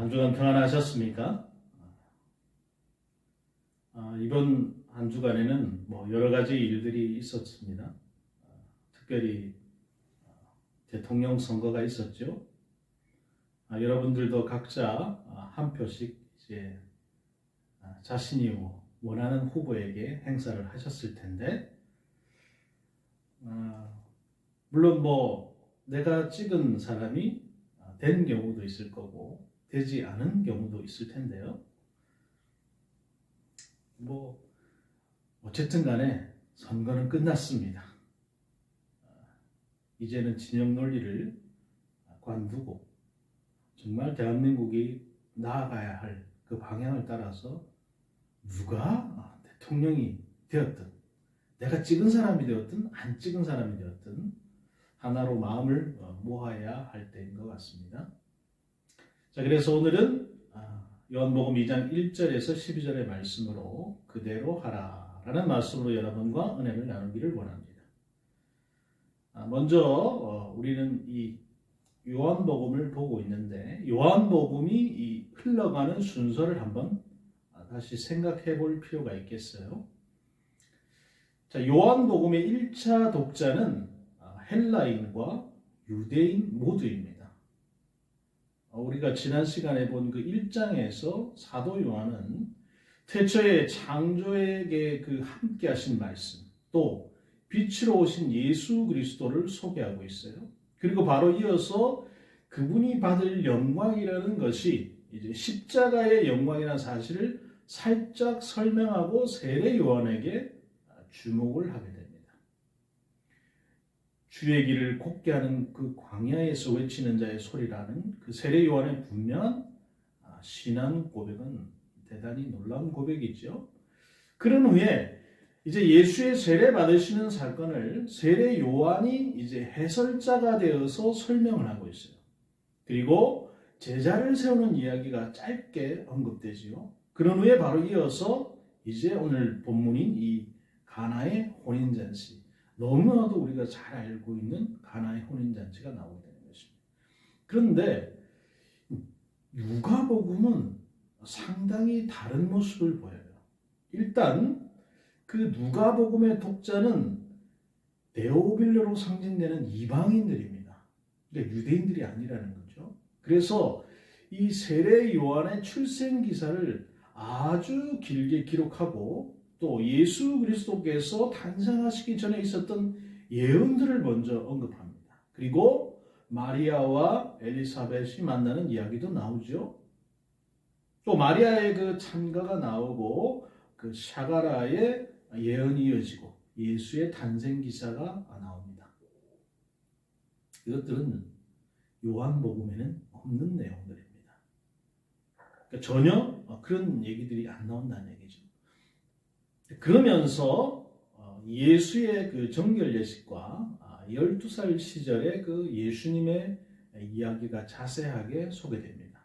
한 주간 평안하셨습니까? 이번 한 주간에는 여러 가지 일들이 있었습니다. 특별히 대통령 선거가 있었죠. 여러분들도 각자 한 표씩 이제 자신이 원하는 후보에게 행사를 하셨을 텐데, 물론 내가 찍은 사람이 된 경우도 있을 거고 되지 않은 경우도 있을 텐데요. 어쨌든 간에 선거는 끝났습니다. 이제는 진영 논리를 관두고 정말 대한민국이 나아가야 할 그 방향을 따라서 누가 대통령이 되었든, 내가 찍은 사람이 되었든 안 찍은 사람이 되었든 하나로 마음을 모아야 할 때인 것 같습니다. 자, 그래서 오늘은 요한복음 2장 1절에서 12절의 말씀으로 그대로 하라 라는 말씀으로 여러분과 은혜를 나누기를 원합니다. 먼저 우리는 이 요한복음을 보고 있는데, 요한복음이 이 흘러가는 순서를 한번 다시 생각해 볼 필요가 있겠어요. 자, 요한복음의 1차 독자는 헬라인과 유대인 모두입니다. 우리가 지난 시간에 본 그 1장에서 사도 요한은 태초에 창조에게 그 함께 하신 말씀, 또 빛으로 오신 예수 그리스도를 소개하고 있어요. 그리고 바로 이어서 그분이 받을 영광이라는 것이 이제 십자가의 영광이라는 사실을 살짝 설명하고 세례 요한에게 주목을 하게 됩니다. 주의 길을 곱게 하는 그 광야에서 외치는 자의 소리라는 그 세례 요한의 분명한 신앙 고백은 대단히 놀라운 고백이죠. 그런 후에 이제 예수의 세례 받으시는 사건을 세례 요한이 이제 해설자가 되어서 설명을 하고 있어요. 그리고 제자를 세우는 이야기가 짧게 언급되지요. 그런 후에 바로 이어서 이제 오늘 본문인 이 가나의 혼인잔치, 너무나도 우리가 잘 알고 있는 가나의 혼인잔치가 나오게 되는 것입니다. 그런데 누가복음은 상당히 다른 모습을 보여요. 일단 그 누가복음의 독자는 데오빌로로 상징되는 이방인들입니다. 그러니까 유대인들이 아니라는 거죠. 그래서 이 세례 요한의 출생 기사를 아주 길게 기록하고 또 예수 그리스도께서 탄생하시기 전에 있었던 예언들을 먼저 언급합니다. 그리고 마리아와 엘리사벳이 만나는 이야기도 나오죠. 또 마리아의 그 찬가가 나오고 그 샤가라의 예언이 이어지고 예수의 탄생 기사가 나옵니다. 이것들은 요한복음에는 없는 내용들입니다. 그러니까 전혀 그런 얘기들이 안 나온다는 얘기죠. 그러면서 예수의 그 정결 예식과 12살 시절의 그 예수님의 이야기가 자세하게 소개됩니다.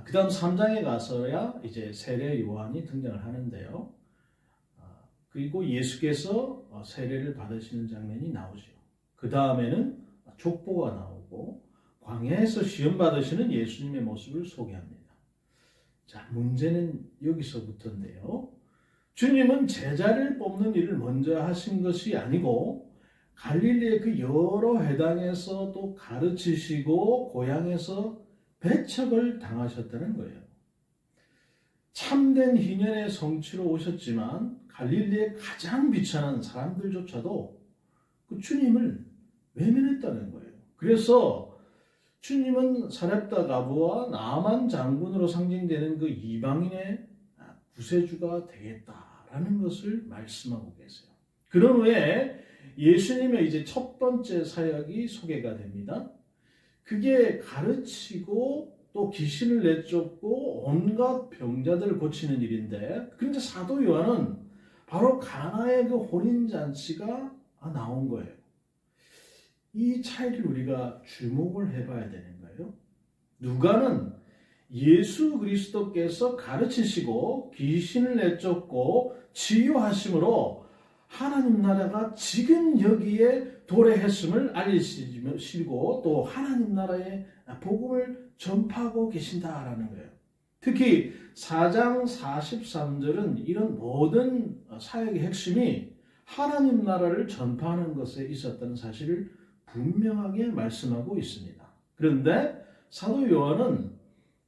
그 다음 3장에 가서야 이제 세례 요한이 등장을 하는데요. 그리고 예수께서 세례를 받으시는 장면이 나오죠. 그 다음에는 족보가 나오고 광야에서 시험 받으시는 예수님의 모습을 소개합니다. 자, 문제는 여기서부터인데요. 주님은 제자를 뽑는 일을 먼저 하신 것이 아니고 갈릴리의 그 여러 회당에서 또 가르치시고 고향에서 배척을 당하셨다는 거예요. 참된 희년의 성취로 오셨지만 갈릴리의 가장 비천한 사람들조차도 그 주님을 외면했다는 거예요. 그래서 주님은 사렙다 가부와 나만 장군으로 상징되는 그 이방인의 구세주가 되겠다라는 것을 말씀하고 계세요. 그런 후에 예수님의 이제 첫 번째 사역이 소개가 됩니다. 그게 가르치고 또 귀신을 내쫓고 온갖 병자들을 고치는 일인데, 그런데 사도 요한은 바로 가나의 그 혼인잔치가 나온 거예요. 이 차이를 우리가 주목을 해봐야 되는 거예요. 누가는 예수 그리스도께서 가르치시고 귀신을 내쫓고 치유하심으로 하나님 나라가 지금 여기에 도래했음을 알리시고 또 하나님 나라의 복음을 전파하고 계신다라는 거예요. 특히 4장 43절은 이런 모든 사역의 핵심이 하나님 나라를 전파하는 것에 있었다는 사실을 분명하게 말씀하고 있습니다. 그런데 사도 요한은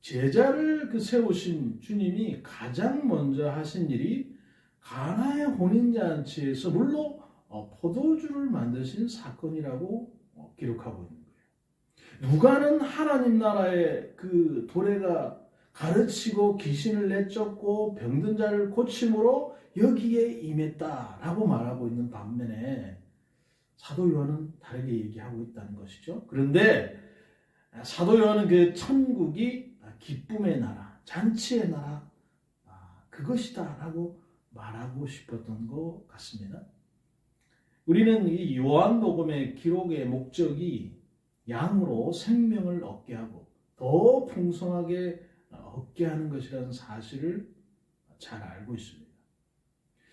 제자를 세우신 주님이 가장 먼저 하신 일이 가나의 혼인잔치에서 물로 포도주를 만드신 사건이라고 기록하고 있는 거예요. 누가는 하나님 나라의 그 도래가 가르치고 귀신을 내쫓고 병든 자를 고침으로 여기에 임했다라고 말하고 있는 반면에 사도 요한은 다르게 얘기하고 있다는 것이죠. 그런데 사도 요한은 그 천국이 기쁨의 나라, 잔치의 나라, 그것이다라고 말하고 싶었던 것 같습니다. 우리는 이 요한복음의 기록의 목적이 양으로 생명을 얻게 하고 더 풍성하게 얻게 하는 것이라는 사실을 잘 알고 있습니다.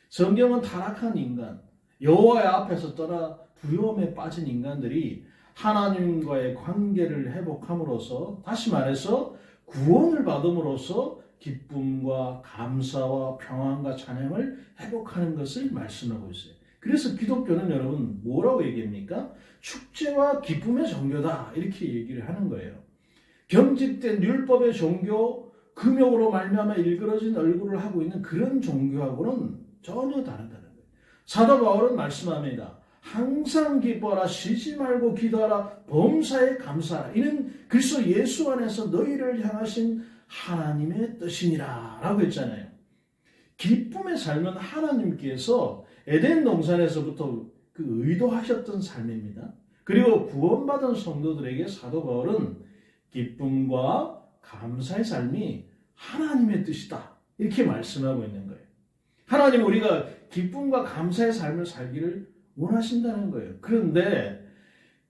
성경은 타락한 인간, 여호와의 앞에서 떠나 두려움에 빠진 인간들이 하나님과의 관계를 회복함으로써, 다시 말해서 구원을 받음으로써 기쁨과 감사와 평안과 찬양을 회복하는 것을 말씀하고 있어요. 그래서 기독교는 여러분 뭐라고 얘기합니까? 축제와 기쁨의 종교다 이렇게 얘기를 하는 거예요. 경직된 율법의 종교, 금욕으로 말미암아 일그러진 얼굴을 하고 있는 그런 종교하고는 전혀 다르다는 거예요. 사도 바울은 말씀합니다. 항상 기뻐하라, 쉬지 말고 기도하라, 범사에 감사하라. 이는 그리스도 예수 안에서 너희를 향하신 하나님의 뜻이니라 라고 했잖아요. 기쁨의 삶은 하나님께서 에덴 동산에서부터 그 의도하셨던 삶입니다. 그리고 구원받은 성도들에게 사도 바울은 기쁨과 감사의 삶이 하나님의 뜻이다 이렇게 말씀하고 있는 거예요. 하나님 우리가 기쁨과 감사의 삶을 살기를 원하신다는 거예요. 그런데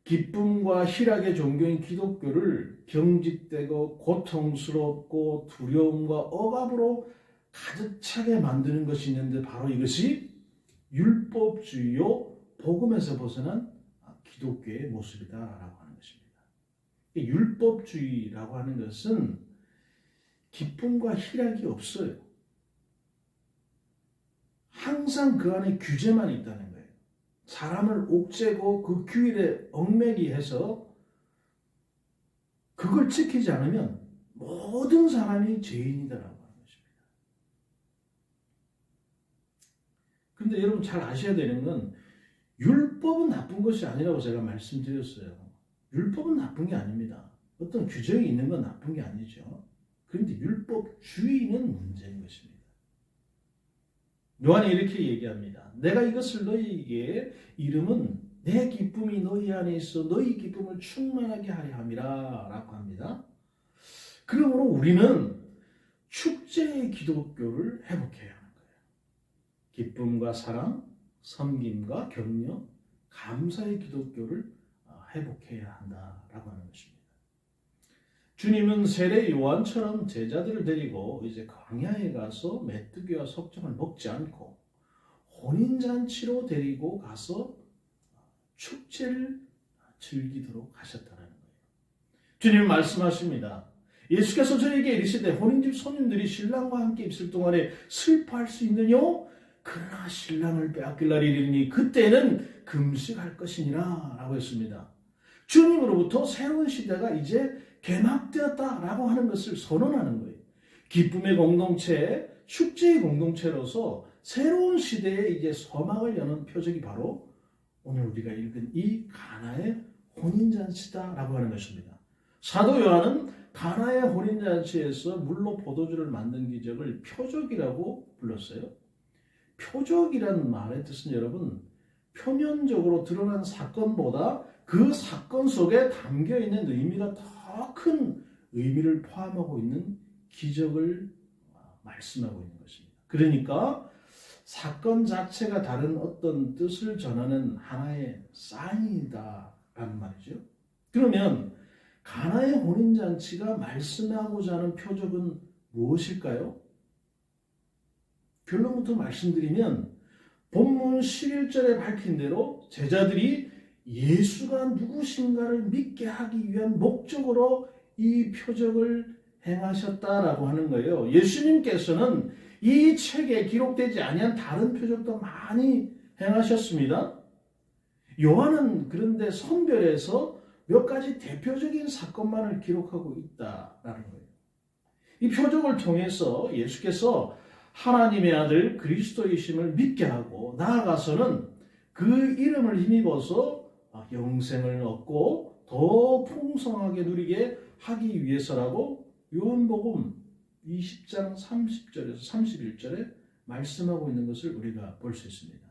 기쁨과 희락의 종교인 기독교를 경직되고 고통스럽고 두려움과 억압으로 가득 차게 만드는 것이 있는데 바로 이것이 율법주의요 복음에서 벗어난 기독교의 모습이다라고 하는 것입니다. 율법주의라고 하는 것은 기쁨과 희락이 없어요. 항상 그 안에 규제만 있다는 거예요. 사람을 옥죄고 그 규율에 얽매기 해서 그걸 지키지 않으면 모든 사람이 죄인이다라고 하는 것입니다. 근데 여러분 잘 아셔야 되는 건 율법은 나쁜 것이 아니라고 제가 말씀드렸어요. 율법은 나쁜 게 아닙니다. 어떤 규정이 있는 건 나쁜 게 아니죠. 그런데 율법주의는 문제인 것입니다. 요한이 이렇게 얘기합니다. 내가 이것을 너희에게 이름은 내 기쁨이 너희 안에 있어 너희 기쁨을 충만하게 하려 함이라 라고 합니다. 그러므로 우리는 축제의 기독교를 회복해야 하는 거예요. 기쁨과 사랑, 섬김과 격려, 감사의 기독교를 회복해야 한다라고 하는 것입니다. 주님은 세례 요한처럼 제자들을 데리고 이제 광야에 가서 메뚜기와 석정을 먹지 않고 혼인잔치로 데리고 가서 축제를 즐기도록 하셨다는 거예요. 주님은 말씀하십니다. 예수께서 저에게 이르시되 혼인집 손님들이 신랑과 함께 있을 동안에 슬퍼할 수 있느냐? 그러나 신랑을 빼앗길 날이 이르니 그때는 금식할 것이니라 라고 했습니다. 주님으로부터 새로운 시대가 이제 개막되었다라고 하는 것을 선언하는 거예요. 기쁨의 공동체, 축제의 공동체로서 새로운 시대에 이제 서막을 여는 표적이 바로 오늘 우리가 읽은 이 가나의 혼인잔치다라고 하는 것입니다. 사도 요한은 가나의 혼인잔치에서 물로 포도주를 만든 기적을 표적이라고 불렀어요. 표적이라는 말의 뜻은 여러분 표면적으로 드러난 사건보다 그 사건 속에 담겨있는 의미가 더 큰 의미를 포함하고 있는 기적을 말씀하고 있는 것입니다. 그러니까 사건 자체가 다른 어떤 뜻을 전하는 하나의 사인이다라는 말이죠. 그러면 가나의 혼인잔치가 말씀하고자 하는 표적은 무엇일까요? 결론부터 말씀드리면 본문 11절에 밝힌 대로 제자들이 예수가 누구신가를 믿게 하기 위한 목적으로 이 표적을 행하셨다라고 하는 거예요. 예수님께서는 이 책에 기록되지 아니한 다른 표적도 많이 행하셨습니다. 요한은 그런데 선별해서 몇 가지 대표적인 사건만을 기록하고 있다라는 거예요. 이 표적을 통해서 예수께서 하나님의 아들 그리스도이심을 믿게 하고 나아가서는 그 이름을 힘입어서 영생을 얻고 더 풍성하게 누리게 하기 위해서라고 요한복음 20장 30절에서 31절에 말씀하고 있는 것을 우리가 볼 수 있습니다.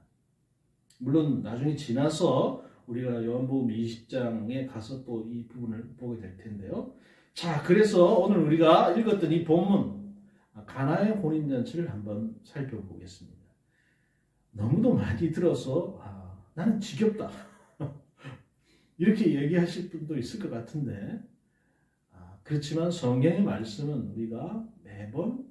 물론 나중에 지나서 우리가 요한복음 20장에 가서 또 이 부분을 보게 될 텐데요. 자, 그래서 오늘 우리가 읽었던 이 본문 가나의 혼인잔치를 한번 살펴보겠습니다. 너무도 많이 들어서 나는 지겹다 이렇게 얘기하실 분도 있을 것 같은데 그렇지만 성경의 말씀은 우리가 매번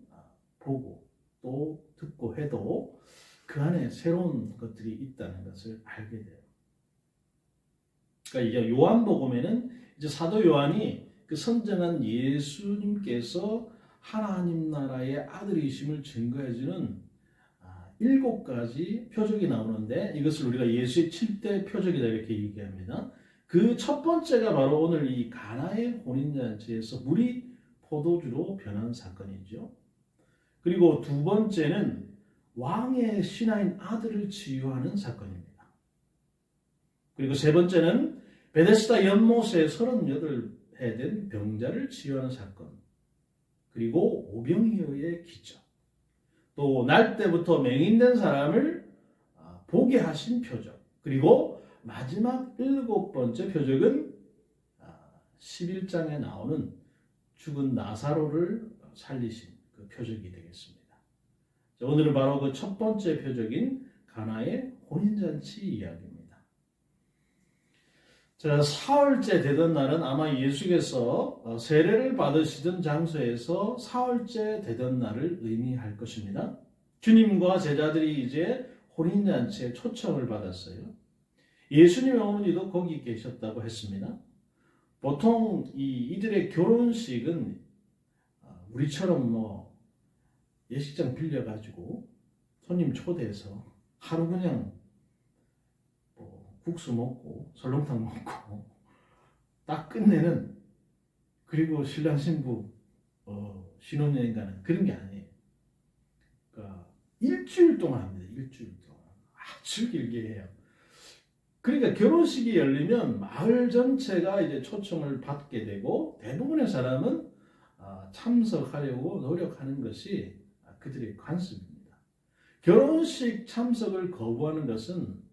보고 또 듣고 해도 그 안에 새로운 것들이 있다는 것을 알게 돼요. 그러니까 이제 요한복음에는 이제 사도 요한이 그 선정한 예수님께서 하나님 나라의 아들이심을 증거해주는 7가지 표적이 나오는데 이것을 우리가 예수의 7대 표적이다 이렇게 얘기합니다. 그 첫 번째가 바로 오늘 이 가나의 혼인잔치에서 물이 포도주로 변한 사건이죠. 그리고 두 번째는 왕의 신하인 아들을 치유하는 사건입니다. 그리고 세 번째는 베데스다 연못에 38해 된 병자를 치유하는 사건. 그리고 오병이어의 기적. 또 날 때부터 맹인된 사람을 보게 하신 표적. 그리고 마지막 7번째 표적은 11장에 나오는 죽은 나사로를 살리신 그 표적이 되겠습니다. 자, 오늘은 바로 그 첫 번째 표적인 가나의 혼인잔치 이야기입니다. 자, 사흘째 되던 날은 아마 예수께서 세례를 받으시던 장소에서 사흘째 되던 날을 의미할 것입니다. 주님과 제자들이 이제 혼인잔치에 초청을 받았어요. 예수님의 어머니도 거기 계셨다고 했습니다. 보통 이들의 결혼식은 우리처럼 예식장 빌려가지고 손님 초대해서 하루 그냥 국수 먹고 설렁탕 먹고 딱 끝내는, 그리고 신랑 신부 신혼여행 가는 그런 게 아니에요. 그러니까 일주일 동안 합니다. 일주일 동안 아주 길게 해요. 그러니까 결혼식이 열리면 마을 전체가 이제 초청을 받게 되고 대부분의 사람은 참석하려고 노력하는 것이 그들의 관습입니다. 결혼식 참석을 거부하는 것은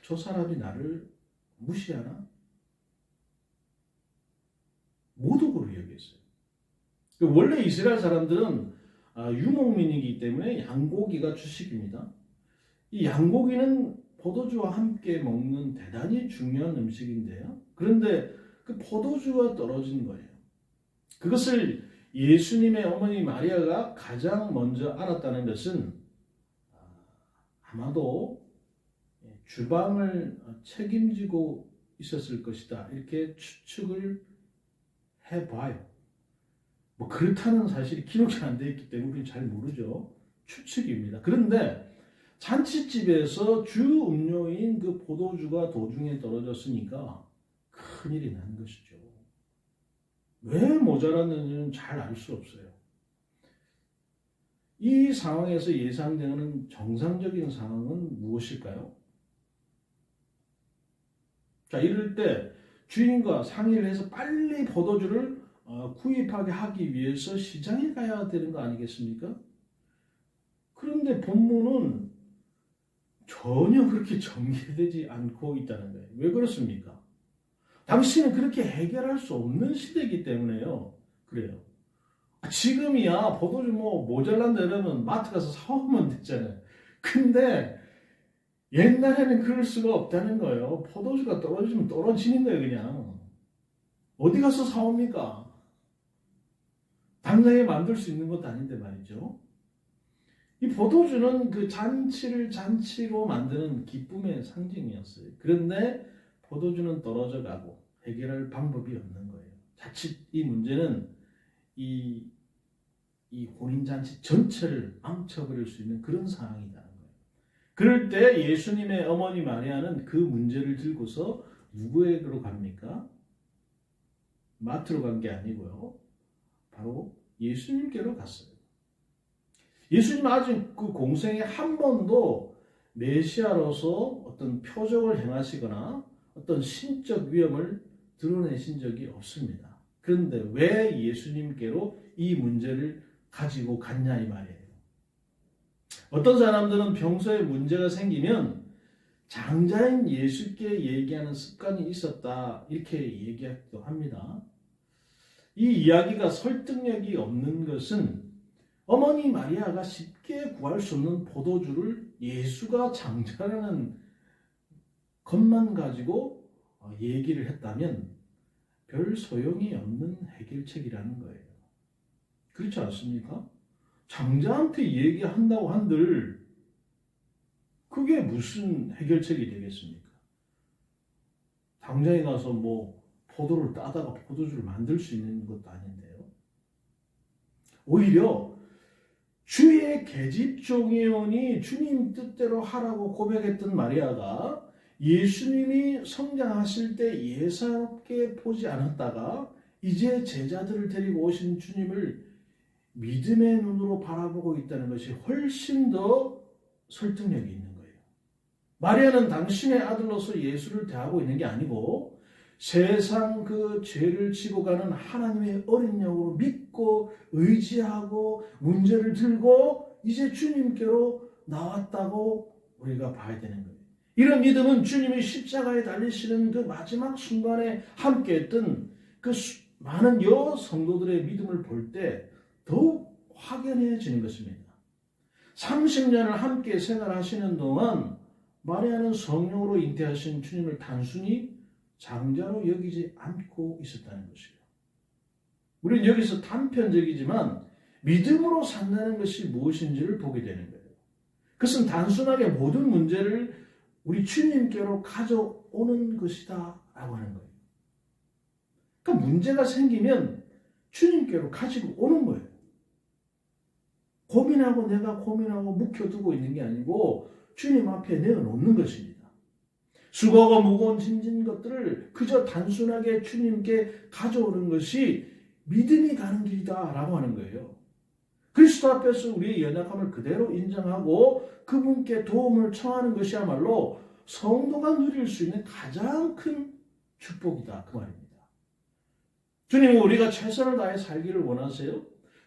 저 사람이 나를 무시하나? 모독으로 여겼어요. 원래 이스라엘 사람들은 유목민이기 때문에 양고기가 주식입니다. 이 양고기는 포도주와 함께 먹는 대단히 중요한 음식인데요. 그런데 그 포도주가 떨어진 거예요. 그것을 예수님의 어머니 마리아가 가장 먼저 알았다는 것은 아마도 주방을 책임지고 있었을 것이다. 이렇게 추측을 해봐요. 그렇다는 사실이 기록이 안 되어 있기 때문에 우리는 잘 모르죠. 추측입니다. 그런데 잔치집에서 주 음료인 그 포도주가 도중에 떨어졌으니까 큰일이 난 것이죠. 왜 모자랐는지는 잘 알 수 없어요. 이 상황에서 예상되는 정상적인 상황은 무엇일까요? 자, 이럴 때 주인과 상의를 해서 빨리 포도주를 구입하게 하기 위해서 시장에 가야 되는 거 아니겠습니까? 그런데 본문은 전혀 그렇게 전개되지 않고 있다는 거예요. 왜 그렇습니까? 당시는 그렇게 해결할 수 없는 시대이기 때문에요. 그래요. 지금이야 포도주 모자란다 이러면 마트 가서 사오면 되잖아요. 근데 옛날에는 그럴 수가 없다는 거예요. 포도주가 떨어지면 떨어지는 거예요, 그냥. 어디 가서 사옵니까? 당장에 만들 수 있는 것도 아닌데 말이죠. 이 포도주는 그 잔치를 잔치로 만드는 기쁨의 상징이었어요. 그런데 포도주는 떨어져 가고 해결할 방법이 없는 거예요. 자칫 이 문제는 이 혼인잔치 전체를 망쳐버릴 수 있는 그런 상황이라는 거예요. 그럴 때 예수님의 어머니 마리아는 그 문제를 들고서 누구에게로 갑니까? 마트로 간 게 아니고요. 바로 예수님께로 갔어요. 예수님 아직 그 공생에 한 번도 메시아로서 어떤 표적을 행하시거나 어떤 신적 위엄을 드러내신 적이 없습니다. 그런데 왜 예수님께로 이 문제를 가지고 갔냐 이 말이에요. 어떤 사람들은 평소에 문제가 생기면 장자인 예수께 얘기하는 습관이 있었다 이렇게 얘기하기도 합니다. 이 이야기가 설득력이 없는 것은 어머니 마리아가 쉽게 구할 수 없는 포도주를 예수가 장자라는 것만 가지고 얘기를 했다면 별 소용이 없는 해결책이라는 거예요. 그렇지 않습니까? 장자한테 얘기한다고 한들 그게 무슨 해결책이 되겠습니까? 당장에 가서 뭐 포도를 따다가 포도주를 만들 수 있는 것도 아닌데요. 오히려 주의 계집종이오니 주님 뜻대로 하라고 고백했던 마리아가 예수님이 성장하실 때 예사롭게 보지 않았다가 이제 제자들을 데리고 오신 주님을 믿음의 눈으로 바라보고 있다는 것이 훨씬 더 설득력이 있는 거예요. 마리아는 당신의 아들로서 예수를 대하고 있는 게 아니고 세상 그 죄를 지고 가는 하나님의 어린 영으로 믿고 의지하고 문제를 들고 이제 주님께로 나왔다고 우리가 봐야 되는 거예요. 이런 믿음은 주님이 십자가에 달리시는 그 마지막 순간에 함께했던 그 많은 성도들의 믿음을 볼 때 더욱 확연해지는 것입니다. 30년을 함께 생활하시는 동안 마리아는 성령으로 잉태하신 주님을 단순히 장자로 여기지 않고 있었다는 것이에요. 우리는 여기서 단편적이지만 믿음으로 산다는 것이 무엇인지를 보게 되는 거예요. 그것은 단순하게 모든 문제를 우리 주님께로 가져오는 것이다 라고 하는 거예요. 그러니까 문제가 생기면 주님께로 가지고 오는 거예요. 내가 고민하고 묵혀두고 있는 게 아니고 주님 앞에 내어놓는 것입니다. 수고하고 무거운 짐진 것들을 그저 단순하게 주님께 가져오는 것이 믿음이 가는 길이다 라고 하는 거예요. 그리스도 앞에서 우리의 연약함을 그대로 인정하고 그분께 도움을 청하는 것이야말로 성도가 누릴 수 있는 가장 큰 축복이다 그 말입니다. 주님은 우리가 최선을 다해 살기를 원하세요.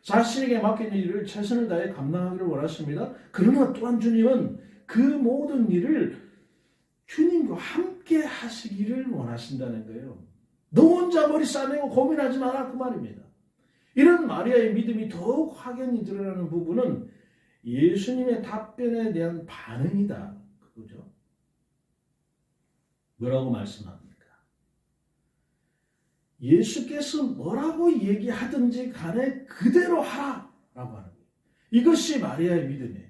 자신에게 맡긴 일을 최선을 다해 감당하기를 원하십니다. 그러나 또한 주님은 그 모든 일을 주님과 함께 하시기를 원하신다는 거예요. 너 혼자 머리 싸매고 고민하지 마라 그 말입니다. 이런 마리아의 믿음이 더욱 확연히 드러나는 부분은 예수님의 답변에 대한 반응이다. 그거죠. 뭐라고 말씀합니까? 예수께서 뭐라고 얘기하든지 간에 그대로 하라 라고 하는 거예요. 이것이 마리아의 믿음이에요.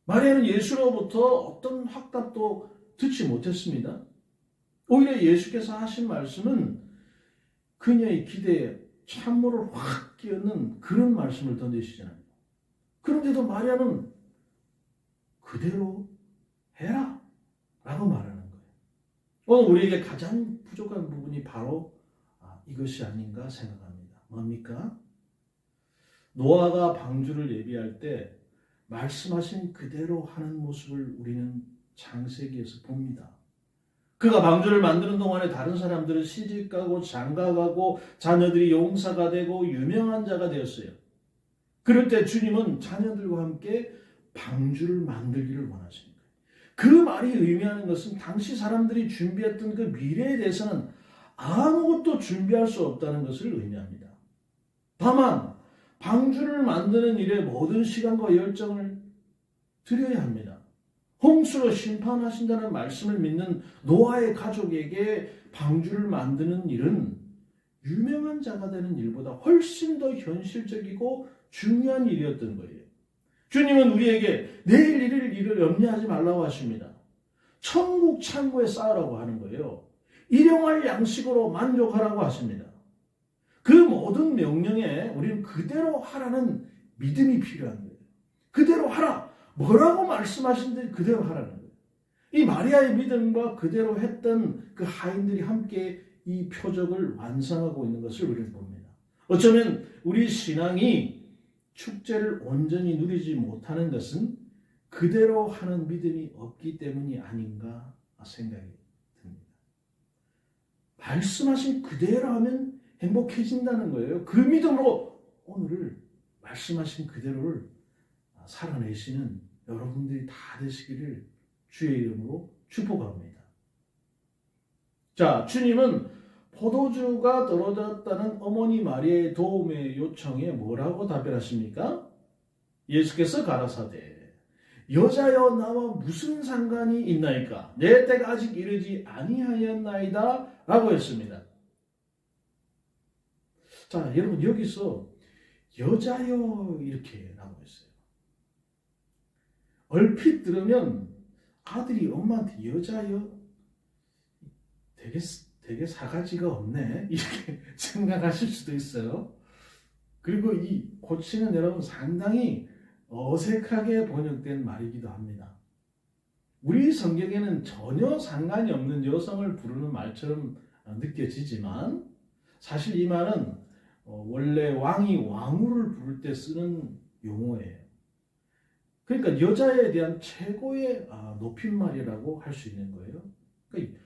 마리아는 예수로부터 어떤 확답도 듣지 못했습니다. 오히려 예수께서 하신 말씀은 그녀의 기대에 찬물을 확 끼얹는 그런 말씀을 던지시잖아요. 그런데도 마리아는 그대로 해라 라고 말하는 거예요. 오늘 우리에게 가장 부족한 부분이 바로 이것이 아닌가 생각합니다. 뭡니까? 노아가 방주를 예비할 때 말씀하신 그대로 하는 모습을 우리는 창세기에서 봅니다. 그가 방주를 만드는 동안에 다른 사람들은 시집가고 장가가고 자녀들이 용사가 되고 유명한 자가 되었어요. 그럴 때 주님은 자녀들과 함께 방주를 만들기를 원하십니다. 그 말이 의미하는 것은 당시 사람들이 준비했던 그 미래에 대해서는 아무것도 준비할 수 없다는 것을 의미합니다. 다만 방주를 만드는 일에 모든 시간과 열정을 드려야 합니다. 홍수로 심판하신다는 말씀을 믿는 노아의 가족에게 방주를 만드는 일은 유명한 자가 되는 일보다 훨씬 더 현실적이고 중요한 일이었던 거예요. 주님은 우리에게 내일 이를 일을 염려하지 말라고 하십니다. 천국 창고에 쌓으라고 하는 거예요. 일용할 양식으로 만족하라고 하십니다. 그 모든 명령에 우리는 그대로 하라는 믿음이 필요한 거예요. 그대로 하라. 뭐라고 말씀하신데 그대로 하라는 거예요. 이 마리아의 믿음과 그대로 했던 그 하인들이 함께 이 표적을 완성하고 있는 것을 우리는 봅니다. 어쩌면 우리 신앙이 축제를 온전히 누리지 못하는 것은 그대로 하는 믿음이 없기 때문이 아닌가 생각이 듭니다. 말씀하신 그대로 하면 행복해진다는 거예요. 그 믿음으로 오늘을 말씀하신 그대로를 살아내시는 여러분들이 다 되시기를 주의 이름으로 축복합니다. 자, 주님은 포도주가 떨어졌다는 어머니 마리아의 도움의 요청에 뭐라고 답변하십니까? 예수께서 가라사대 여자여 나와 무슨 상관이 있나이까? 내 때가 아직 이르지 아니하였나이다 라고 했습니다. 자, 여러분 여기서 여자여 이렇게 라고 했어요. 얼핏 들으면 아들이 엄마한테 여자여 되게 사가지가 없네 이렇게 생각하실 수도 있어요. 그리고 이 고치는 여러분 상당히 어색하게 번역된 말이기도 합니다. 우리 성경에는 전혀 상관이 없는 여성을 부르는 말처럼 느껴지지만 사실 이 말은 원래 왕이 왕후를 부를 때 쓰는 용어예요. 그러니까 여자에 대한 최고의 높임말이라고 할 수 있는 거예요. 그러니까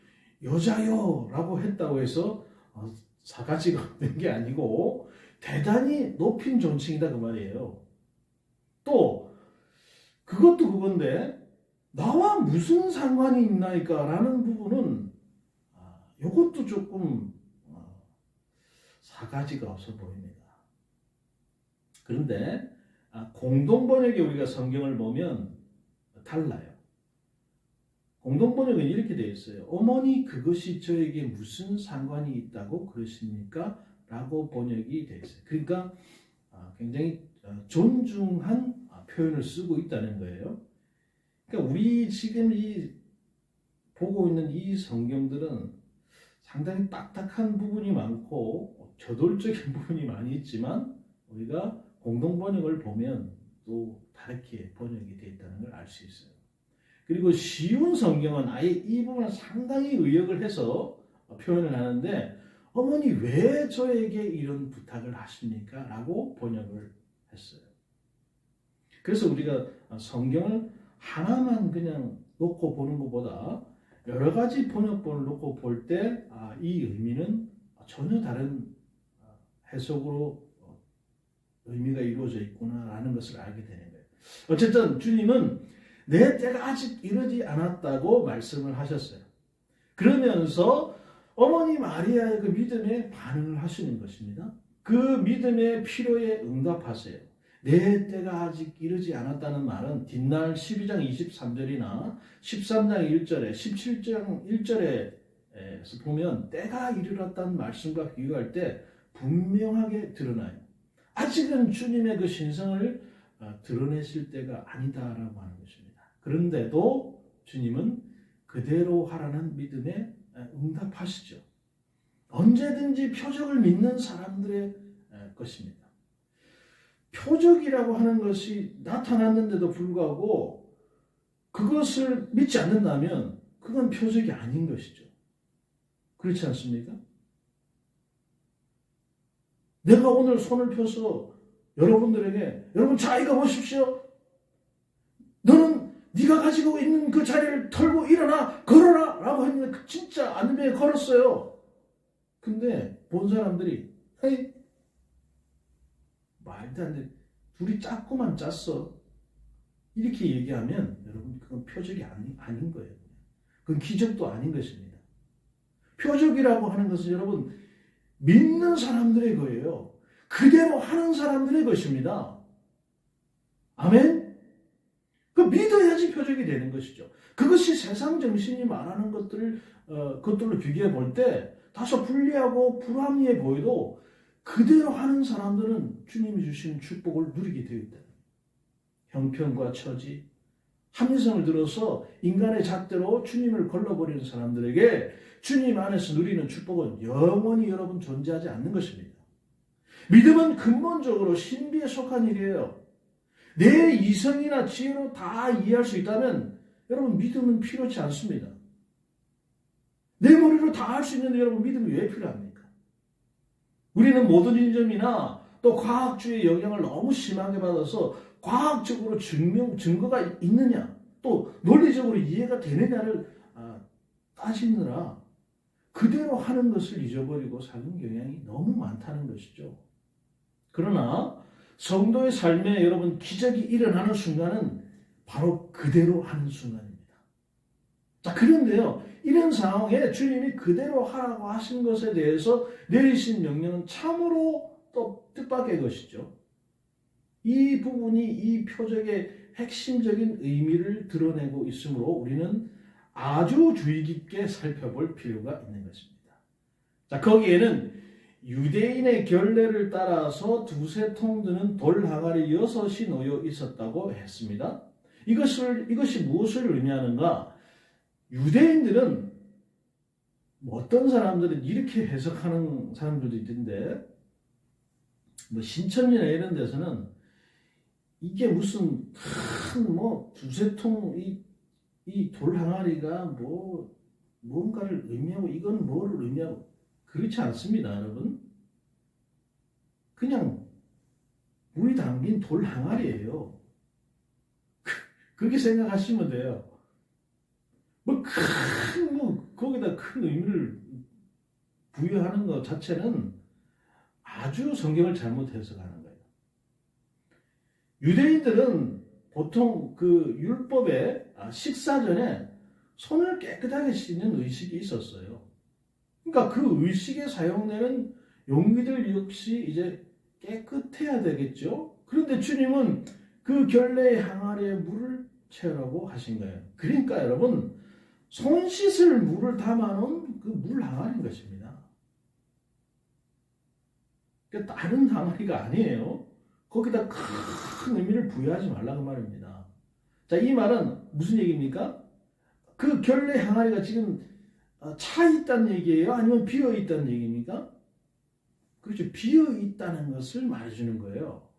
여자요라고 했다고 해서 사가지가 없는 게 아니고 대단히 높인 존칭이다 그 말이에요. 또 그것도 그건데 나와 무슨 상관이 있나이까 라는 부분은 이것도 조금 사가지가 없어 보입니다. 그런데 공동번역에 우리가 성경을 보면 달라요. 공동번역은 이렇게 되어 있어요. 어머니 그것이 저에게 무슨 상관이 있다고 그러십니까? 라고 번역이 되어 있어요. 그러니까 굉장히 존중한 표현을 쓰고 있다는 거예요. 그러니까 우리 지금 보고 있는 이 성경들은 상당히 딱딱한 부분이 많고 저돌적인 부분이 많이 있지만 우리가 공동번역을 보면 또 다르게 번역이 되어 있다는 걸 알 수 있어요. 그리고 쉬운 성경은 아예 이 부분을 상당히 의역을 해서 표현을 하는데 어머니 왜 저에게 이런 부탁을 하십니까? 라고 번역을 했어요. 그래서 우리가 성경을 하나만 그냥 놓고 보는 것보다 여러 가지 번역본을 놓고 볼 때 이 의미는 전혀 다른 해석으로 의미가 이루어져 있구나라는 것을 알게 되는 거예요. 어쨌든 주님은 내 때가 아직 이르지 않았다고 말씀을 하셨어요. 그러면서 어머니 마리아의 그 믿음에 반응을 하시는 것입니다. 그 믿음의 필요에 응답하세요. 내 때가 아직 이르지 않았다는 말은 뒷날 12장 23절이나 13장 1절에 17장 1절에서 보면 때가 이르렀다는 말씀과 비교할 때 분명하게 드러나요. 아직은 주님의 그 신성을 드러내실 때가 아니다라고 하는 것입니다. 그런데도 주님은 그대로 하라는 믿음에 응답하시죠. 언제든지 표적을 믿는 사람들의 것입니다. 표적이라고 하는 것이 나타났는데도 불구하고 그것을 믿지 않는다면 그건 표적이 아닌 것이죠. 그렇지 않습니까? 내가 오늘 손을 펴서 여러분들에게 여러분 자 이거 보십시오. 너는 네가 가지고 있는 그 자리를 털고 일어나 걸어라 라고 했는데 진짜 안전벨에 걸었어요. 근데 본 사람들이 헤이 말도 안 돼. 둘이 짰구만 짰어. 이렇게 얘기하면 여러분 그건 표적이 아닌 거예요. 그건 기적도 아닌 것입니다. 표적이라고 하는 것은 여러분 믿는 사람들의 거예요. 그대로 하는 사람들의 것입니다. 아멘? 그 믿어야지 표적이 되는 것이죠. 그것이 세상 정신이 말하는 것들로 비교해 볼 때 다소 불리하고 불합리해 보여도 그대로 하는 사람들은 주님이 주시는 축복을 누리게 되어 있다. 형편과 처지, 합리성을 들어서 인간의 잣대로 주님을 걸러버리는 사람들에게 주님 안에서 누리는 축복은 영원히 여러분 존재하지 않는 것입니다. 믿음은 근본적으로 신비에 속한 일이에요. 내 이성이나 지혜로 다 이해할 수 있다면 여러분 믿음은 필요치 않습니다. 내 머리로 다 할 수 있는데 여러분 믿음이 왜 필요합니까? 우리는 모더니즘이나 또 과학주의 영향을 너무 심하게 받아서 과학적으로 증거가 있느냐 또 논리적으로 이해가 되느냐를 따지느라 그대로 하는 것을 잊어버리고 사는 경향이 너무 많다는 것이죠. 그러나 성도의 삶에 여러분 기적이 일어나는 순간은 바로 그대로 하는 순간입니다. 자, 그런데요, 이런 상황에 주님이 그대로 하라고 하신 것에 대해서 내리신 명령은 참으로 또 뜻밖의 것이죠. 이 부분이 이 표적의 핵심적인 의미를 드러내고 있으므로 우리는 아주 주의 깊게 살펴볼 필요가 있는 것입니다. 자, 거기에는 유대인의 결례를 따라서 두세 통 드는 돌 항아리 6이 놓여 있었다고 했습니다. 이것이 무엇을 의미하는가? 유대인들은 어떤 사람들은 이렇게 해석하는 사람들도 있던데 신천지나 이런 데서는 이게 무슨 큰 두세 통 이 돌 항아리가 뭔가를 의미하고 이건 뭐를 의미하고 그렇지 않습니다, 여러분. 그냥 물이 담긴 돌 항아리예요. 그렇게 생각하시면 돼요. 거기다 큰 의미를 부여하는 것 자체는 아주 성경을 잘못 해석하는 거예요. 유대인들은 보통 그 율법에 식사 전에 손을 깨끗하게 씻는 의식이 있었어요. 그러니까 그 의식에 사용되는 용기들 역시 이제 깨끗해야 되겠죠. 그런데 주님은 그 결례의 항아리에 물을 채우라고 하신 거예요. 그러니까 여러분 손 씻을 물을 담아놓은 그 물 항아리인 것입니다. 그러니까 다른 항아리가 아니에요. 거기다 큰 의미를 부여하지 말라고 말입니다. 자, 이 말은 무슨 얘기입니까? 그 결례 항아리가 지금 차 있다는 얘기예요? 아니면 비어 있다는 얘기입니까? 그렇죠. 비어 있다는 것을 말해주는 거예요.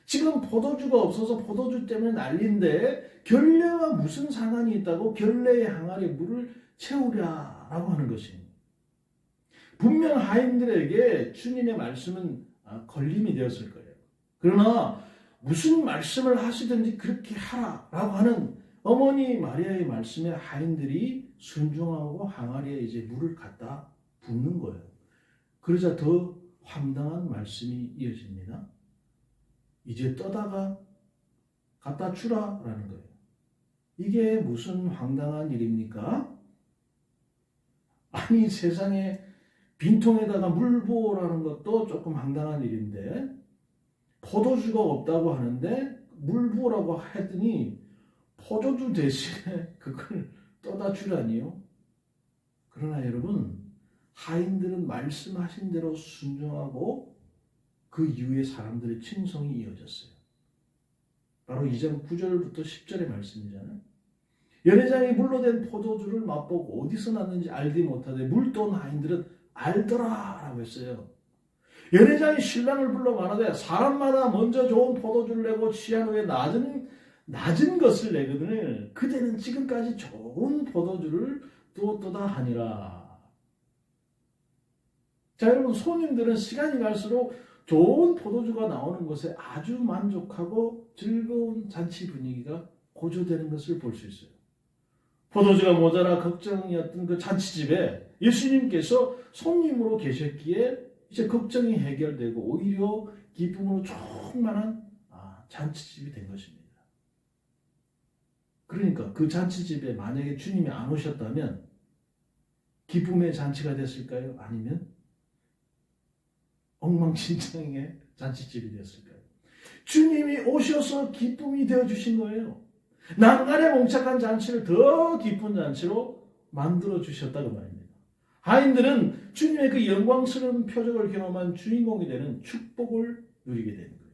지금 포도주가 없어서 포도주 때문에 난리인데 결례와 무슨 상관이 있다고 결례의 항아리에 물을 채우랴라고 하는 것입니다. 분명 하인들에게 주님의 말씀은 걸림이 되었을 거예요. 그러나 무슨 말씀을 하시든지 그렇게 하라라고 하는 어머니 마리아의 말씀에 하인들이 순종하고 항아리에 이제 물을 갖다 붓는 거예요. 그러자 더 황당한 말씀이 이어집니다. 이제 떠다가 갖다 주라라는 거예요. 이게 무슨 황당한 일입니까? 아니 세상에 빈통에다가 물 부어라는 것도 조금 황당한 일인데 포도주가 없다고 하는데 물 부으라고 했더니 포도주 대신에 그걸 떠다 주라니요. 그러나 여러분 하인들은 말씀하신 대로 순종하고 그 이후에 사람들의 칭송이 이어졌어요. 바로 2장 9절부터 10절의 말씀이잖아요. 연회장이 물로 된 포도주를 맛보고 어디서 났는지 알지 못하되 물돈 하인들은 알더라라고 했어요. 연회장이 신랑을 불러 말하되 사람마다 먼저 좋은 포도주를 내고 취한 후에 낮은 것을 내거든 그대는 지금까지 좋은 포도주를 두었도다 하니라. 자, 여러분 손님들은 시간이 갈수록 좋은 포도주가 나오는 것에 아주 만족하고 즐거운 잔치 분위기가 고조되는 것을 볼 수 있어요. 포도주가 모자라 걱정이었던 그 잔치집에 예수님께서 손님으로 계셨기에 이제 걱정이 해결되고 오히려 기쁨으로 충만한 잔치집이 된 것입니다. 그러니까 그 잔치집에 만약에 주님이 안 오셨다면 기쁨의 잔치가 됐을까요? 아니면 엉망진창의 잔치집이 됐을까요? 주님이 오셔서 기쁨이 되어주신 거예요. 난간에 봉착한 잔치를 더 기쁜 잔치로 만들어 주셨다고 말입니다. 하인들은 주님의 그 영광스러운 표적을 경험한 주인공이 되는 축복을 누리게 되는 거예요.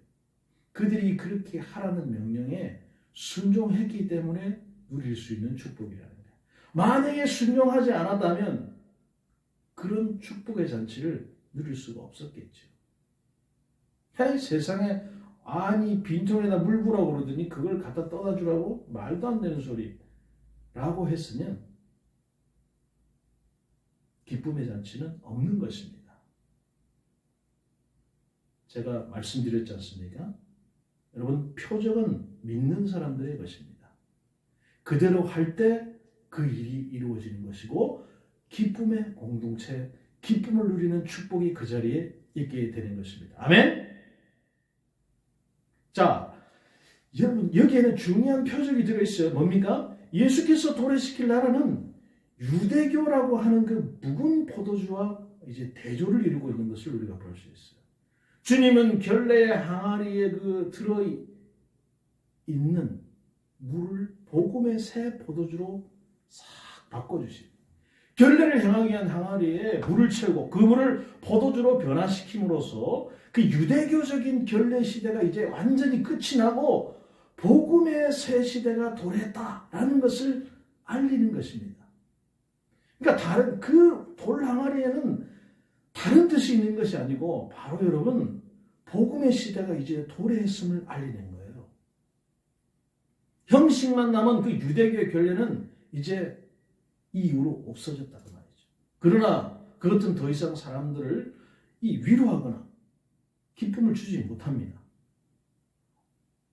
그들이 그렇게 하라는 명령에 순종했기 때문에 누릴 수 있는 축복이라는 거예요. 만약에 순종하지 않았다면 그런 축복의 잔치를 누릴 수가 없었겠죠. 세상에 아니 빈통에다 물 부라고 그러더니 그걸 갖다 떠다 주라고 말도 안 되는 소리라고 했으면 기쁨의 잔치는 없는 것입니다. 제가 말씀드렸지 않습니까? 여러분, 표적은 믿는 사람들의 것입니다. 그대로 할 때 그 일이 이루어지는 것이고 기쁨의 공동체, 기쁨을 누리는 축복이 그 자리에 있게 되는 것입니다. 아멘? 자, 여러분, 여기에는 중요한 표적이 들어있어요. 뭡니까? 예수께서 도래시킬 나라는 유대교라고 하는 그 묵은 포도주와 이제 대조를 이루고 있는 것을 우리가 볼 수 있어요. 주님은 결례의 항아리에 그 들어 있는 물을 복음의 새 포도주로 싹 바꿔주십니다. 결례를 행하기 위한 항아리에 물을 채우고 그 물을 포도주로 변화시킴으로써 그 유대교적인 결례 시대가 이제 완전히 끝이 나고 복음의 새 시대가 도래했다라는 것을 알리는 것입니다. 그러니까 다른 그 돌 항아리에는 다른 뜻이 있는 것이 아니고 바로 여러분 복음의 시대가 이제 도래했음을 알리는 거예요. 형식만 남은 그 유대교의 결례는 이제 이 이후로 없어졌다고 말이죠. 그러나 그것은 더 이상 사람들을 위로하거나 기쁨을 주지 못합니다.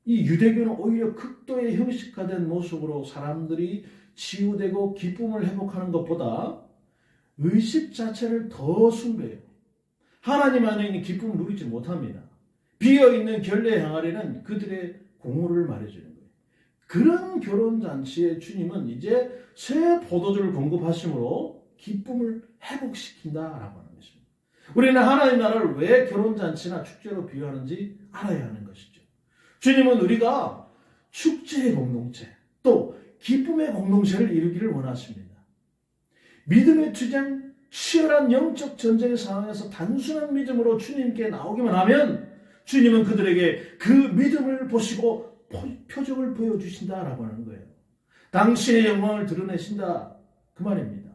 이 유대교는 오히려 극도의 형식화된 모습으로 사람들이 치유되고 기쁨을 회복하는 것보다 의식 자체를 더 숭배해요. 하나님 안에 있는 기쁨을 누리지 못합니다. 비어있는 결례의 항아리는 그들의 공허를 말해주는 거예요. 그런 결혼잔치에 주님은 이제 새 포도주를 공급하심으로 기쁨을 회복시킨다라고 하는 것입니다. 우리는 하나님 나라를 왜 결혼잔치나 축제로 비유하는지 알아야 하는 것이죠. 주님은 우리가 축제의 공동체 또 기쁨의 공동체를 이루기를 원하십니다. 믿음의 투쟁, 치열한 영적 전쟁의 상황에서 단순한 믿음으로 주님께 나오기만 하면 주님은 그들에게 그 믿음을 보시고 표적을 보여주신다라고 하는 거예요. 당신의 영광을 드러내신다 그 말입니다.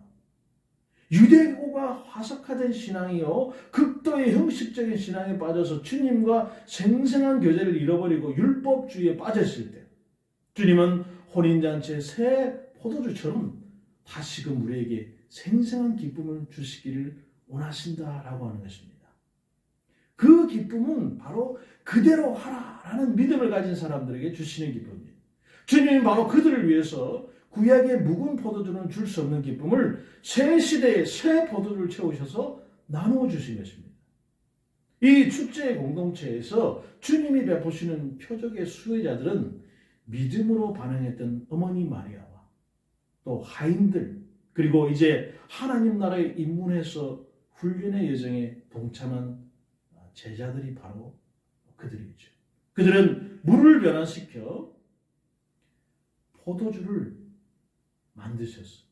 유대교가 화석화된 신앙이요 극도의 형식적인 신앙에 빠져서 주님과 생생한 교제를 잃어버리고 율법주의에 빠졌을 때 주님은 혼인잔치의 새 포도주처럼 다시금 우리에게 생생한 기쁨을 주시기를 원하신다라고 하는 것입니다. 그 기쁨은 바로 그대로 하라라는 믿음을 가진 사람들에게 주시는 기쁨입니다. 주님이 바로 그들을 위해서 구약의 묵은 포도주는 줄 수 없는 기쁨을 새 시대의 새 포도주를 채우셔서 나누어 주신 것입니다. 이 축제의 공동체에서 주님이 베푸시는 표적의 수혜자들은 믿음으로 반응했던 어머니 마리아와 또 하인들 그리고 이제 하나님 나라에 입문해서 훈련의 여정에 동참한 제자들이 바로 그들이죠. 그들은 물을 변화시켜 포도주를 만드셨어요.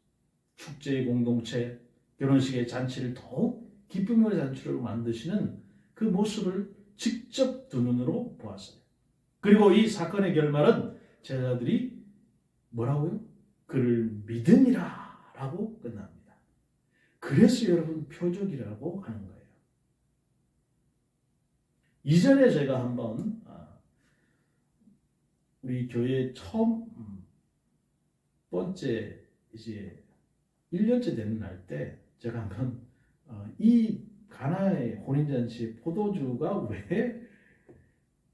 축제의 공동체, 결혼식의 잔치를 더욱 기쁨의 잔치로 만드시는 그 모습을 직접 두 눈으로 보았어요. 그리고 이 사건의 결말은 제자들이 뭐라고요? 그를 믿으니라 라고 끝납니다. 그래서 여러분 표적이라고 하는 거예요. 이전에 제가 한번 우리 교회 처음 번째 이제 1년째 되는 날 때 제가 한번 이 가나의 혼인잔치의 포도주가 왜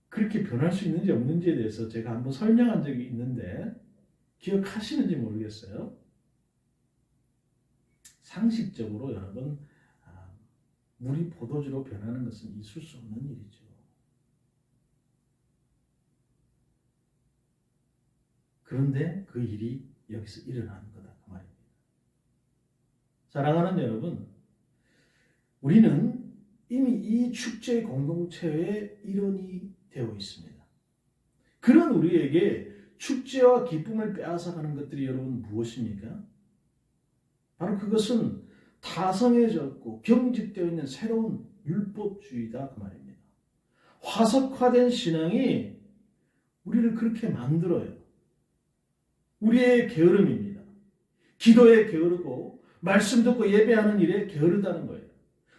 그렇게 변할 수 있는지 없는지에 대해서 제가 한번 설명한 적이 있는데 기억하시는지 모르겠어요. 상식적으로 여러분 물이 포도주로 변하는 것은 있을 수 없는 일이죠. 그런데 그 일이 여기서 일어나는 거다 그 말입니다. 사랑하는 여러분, 우리는 이미 이 축제의 공동체의 일원이 되어 있습니다. 그런 우리에게 축제와 기쁨을 빼앗아가는 것들이 여러분 무엇입니까? 바로 그것은 타성해졌고 경직되어 있는 새로운 율법주의다 그 말입니다. 화석화된 신앙이 우리를 그렇게 만들어요. 우리의 게으름입니다. 기도에 게으르고 말씀 듣고 예배하는 일에 게으르다는 거예요.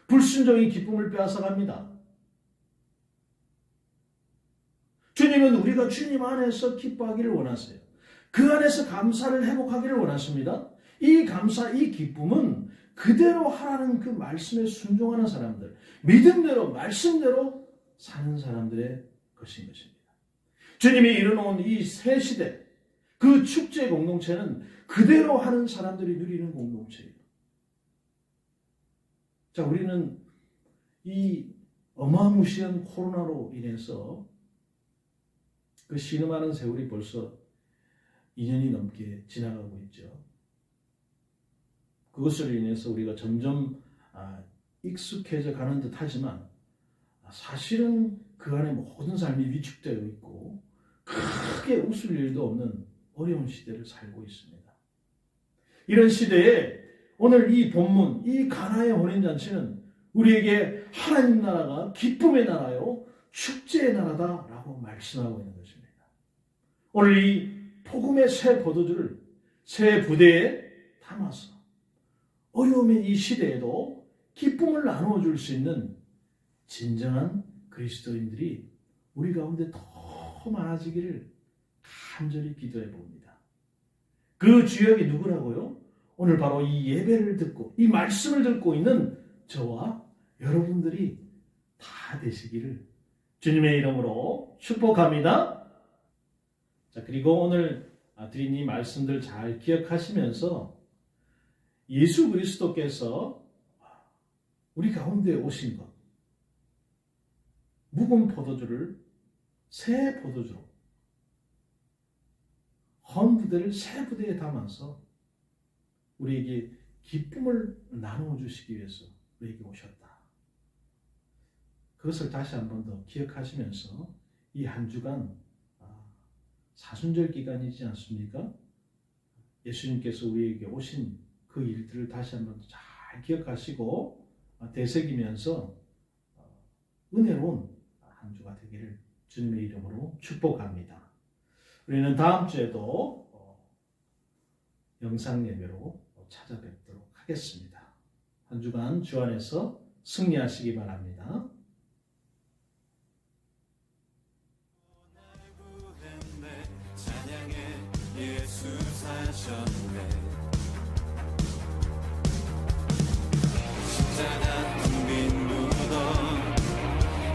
불순종이 기쁨을 빼앗아갑니다. 주님은 우리가 주님 안에서 기뻐하기를 원하세요. 그 안에서 감사를 회복하기를 원하십니다. 이 감사, 이 기쁨은 그대로 하라는 그 말씀에 순종하는 사람들, 믿음대로, 말씀대로 사는 사람들의 것인 것입니다. 주님이 이뤄놓은 이 새 시대, 그 축제 공동체는 그대로 하는 사람들이 누리는 공동체예요. 자, 우리는 이 어마무시한 코로나로 인해서 그 신음하는 세월이 벌써 2년이 넘게 지나가고 있죠. 그것으로 인해서 우리가 점점 익숙해져 가는 듯 하지만 사실은 그 안에 모든 삶이 위축되어 있고 크게 웃을 일도 없는 어려운 시대를 살고 있습니다. 이런 시대에 오늘 이 본문, 이 가나의 혼인잔치는 우리에게 하나님 나라가 기쁨의 나라요 축제의 나라다라고 말씀하고 있는 것입니다. 오늘 이 복음의 새 포도주를 새 부대에 담아서 어려움의 이 시대에도 기쁨을 나누어 줄 수 있는 진정한 그리스도인들이 우리 가운데 더 많아지기를 간절히 기도해 봅니다. 그 주역이 누구라고요? 오늘 바로 이 예배를 듣고 이 말씀을 듣고 있는 저와 여러분들이 다 되시기를 주님의 이름으로 축복합니다. 자, 그리고 오늘 드린 이 말씀들 잘 기억하시면서 예수 그리스도께서 우리 가운데 오신 것, 묵은 포도주를 새 포도주로, 헌 부대를 새 부대에 담아서 우리에게 기쁨을 나누어 주시기 위해서 우리에게 오셨다. 그것을 다시 한 번 더 기억하시면서 이 한 주간 사순절 기간이지 않습니까? 예수님께서 우리에게 오신 그 일들을 다시 한 번 잘 기억하시고 되새기면서 은혜로운 한 주가 되기를 주님의 이름으로 축복합니다. 우리는 다음 주에도 영상 예배로 찾아뵙도록 하겠습니다. 한 주간 주 안에서 승리하시기 바랍니다. 예수 사셨네. 십자가 텅빈 무덤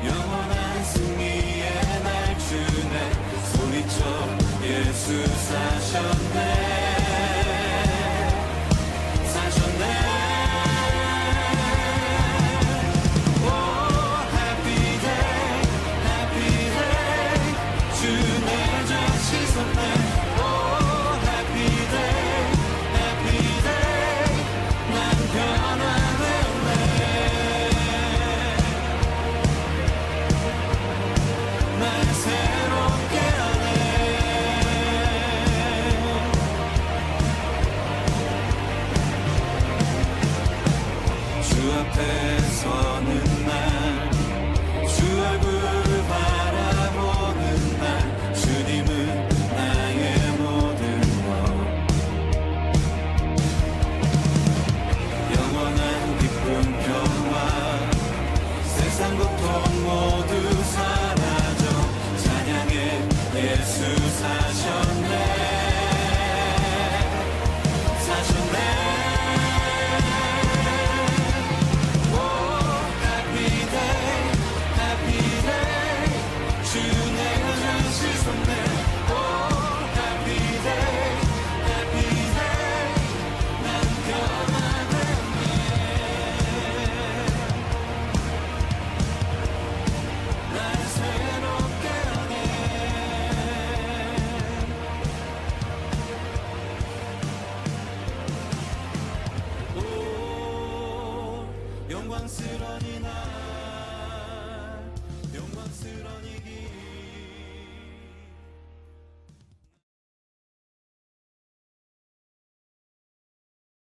영원한 승리의 날 주네. 소리쳐 예수 사셨네. 주 앞에 서는 날 주 얼굴